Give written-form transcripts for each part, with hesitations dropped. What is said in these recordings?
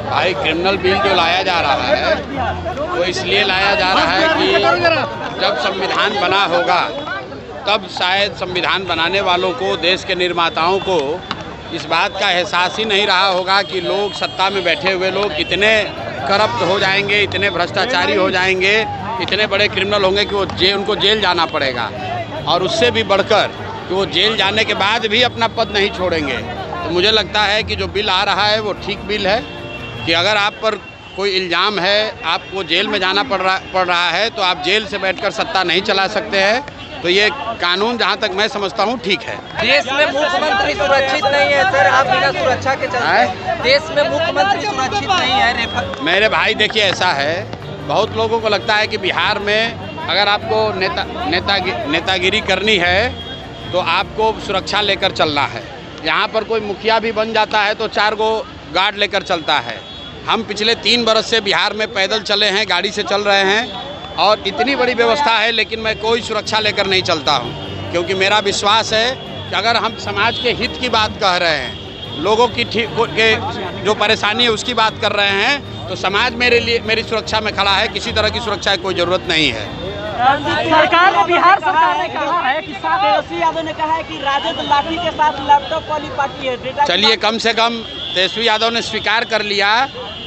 भाई criminal bill जो लाया जा रहा है वो इसलिए लाया जा रहा है कि जब संविधान बना होगा तब शायद संविधान बनाने वालों को, देश के निर्माताओं को इस बात का एहसास ही नहीं रहा होगा कि लोग, सत्ता में बैठे हुए लोग इतने करप्ट हो जाएंगे, इतने भ्रष्टाचारी हो जाएंगे, इतने बड़े क्रिमिनल होंगे कि उनको जेल जाना पड़ेगा, और उससे भी बढ़कर कि वो जेल जाने के बाद भी अपना पद नहीं छोड़ेंगे। तो मुझे लगता है कि जो बिल आ रहा है वो ठीक बिल है कि अगर आप पर कोई इल्ज़ाम है, आपको जेल में जाना पड़ रहा है, तो आप जेल से बैठकर सत्ता नहीं चला सकते हैं। तो ये कानून जहाँ तक मैं समझता हूँ ठीक है। देश में मुख्यमंत्री सुरक्षित नहीं है सर, आप बिना सुरक्षा के चलते हैं। देश में मुख्यमंत्री सुरक्षित नहीं है। मेरे भाई देखिए, ऐसा है, बहुत लोगों को लगता है कि बिहार में अगर आपको नेतागिरी करनी है तो आपको सुरक्षा लेकर चलना है। यहाँ पर कोई मुखिया भी बन जाता है तो 4 गो गार्ड लेकर चलता है। हम पिछले 3 बरस से बिहार में पैदल चले हैं, गाड़ी से चल रहे हैं, और इतनी बड़ी व्यवस्था है, लेकिन मैं कोई सुरक्षा लेकर नहीं चलता हूँ, क्योंकि मेरा विश्वास है कि अगर हम समाज के हित की बात कह रहे हैं, लोगों की जो परेशानी है उसकी बात कर रहे हैं, तो समाज मेरी सुरक्षा में खड़ा है। किसी तरह की सुरक्षा की कोई ज़रूरत नहीं है। सरकार ने, बिहार सरकार ने कहा है कि तेजस्वी यादव ने कहा है कि राजद लाठी के साथ लैपटॉप वाली पार्टी है। चलिए, कम से कम तेजस्वी यादव ने स्वीकार कर लिया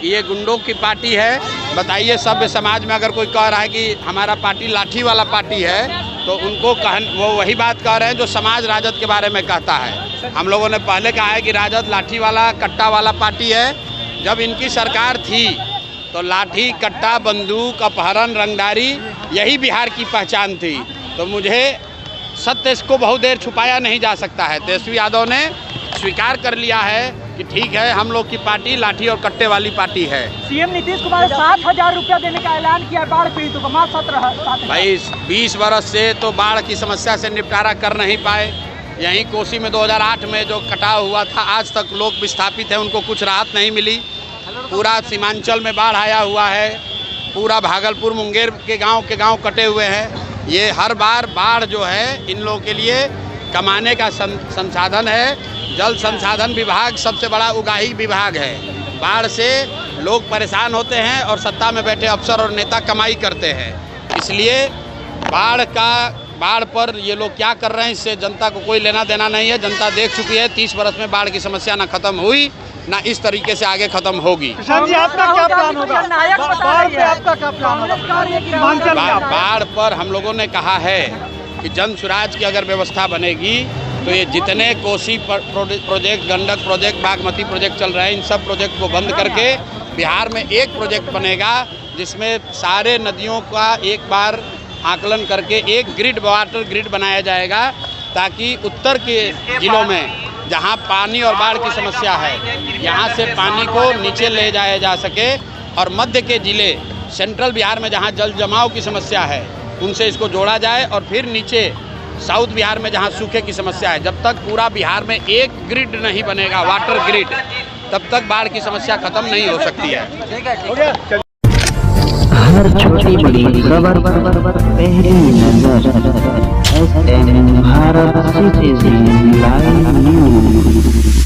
कि ये गुंडों की पार्टी है। बताइए, सभ्य समाज में अगर कोई कह रहा है कि हमारा पार्टी लाठी वाला पार्टी है, तो उनको वो वही बात कह रहे हैं जो समाज राजद के बारे में कहता है। हम लोगों ने पहले कहा है कि राजद लाठी वाला, कट्टा वाला पार्टी है। जब इनकी सरकार थी तो लाठी, कट्टा, बंदूक, अपहरण, रंगदारी, यही बिहार की पहचान थी। तो मुझे सत्य को बहुत देर छुपाया नहीं जा सकता है। तेजस्वी यादव ने स्वीकार कर लिया है कि ठीक है, हम लोग की पार्टी लाठी और कट्टे वाली पार्टी है। सीएम नीतीश कुमार 7,000 रुपया देने का ऐलान किया बाढ़ पीड़ितों को, मात्र 17। भाई 20 बरस से तो बाढ़ की समस्या से निपटारा कर नहीं पाए। यहीं कोसी में 2008 में जो कटाव हुआ था, आज तक लोग विस्थापित हैं, उनको कुछ राहत नहीं मिली। पूरा सीमांचल में बाढ़ आया हुआ है, पूरा भागलपुर, मुंगेर के गांव कटे हुए हैं। ये हर बार बाढ़ जो है इन लोगों के लिए कमाने का संसाधन है। जल संसाधन विभाग सबसे बड़ा उगाही विभाग है। बाढ़ से लोग परेशान होते हैं और सत्ता में बैठे अफसर और नेता कमाई करते हैं। इसलिए बाढ़ पर ये लोग क्या कर रहे हैं, इससे जनता को कोई लेना देना नहीं है। जनता देख चुकी है, 30 बरस में बाढ़ की समस्या ना खत्म हुई, ना इस तरीके से आगे खत्म होगी। आपका क्या प्लान होगा? आपका क्या प्लान होगा? बाढ़ पर हम लोगों ने कहा है कि जन सुराज की अगर व्यवस्था बनेगी तो ये जितने Kosi project, Gandak project, Bagmati project चल रहे हैं, इन सब प्रोजेक्ट को बंद करके बिहार में एक प्रोजेक्ट बनेगा जिसमें सारे नदियों का एक बार आकलन करके एक ग्रिड, वाटर ग्रिड बनाया जाएगा, ताकि उत्तर के जिलों में जहां पानी और बाढ़ की समस्या है, यहां से पानी को नीचे ले जाया जा सके, और मध्य के जिले, सेंट्रल बिहार में जहां जल जमाव की समस्या है, उनसे इसको जोड़ा जाए, और फिर नीचे साउथ बिहार में जहां सूखे की समस्या है। जब तक पूरा बिहार में एक ग्रिड नहीं बनेगा, वाटर ग्रिड, तब तक बाढ़ की समस्या खत्म नहीं हो सकती है। हर छोटी बड़ी खबर पहली नजर SM Bharat citizen live news.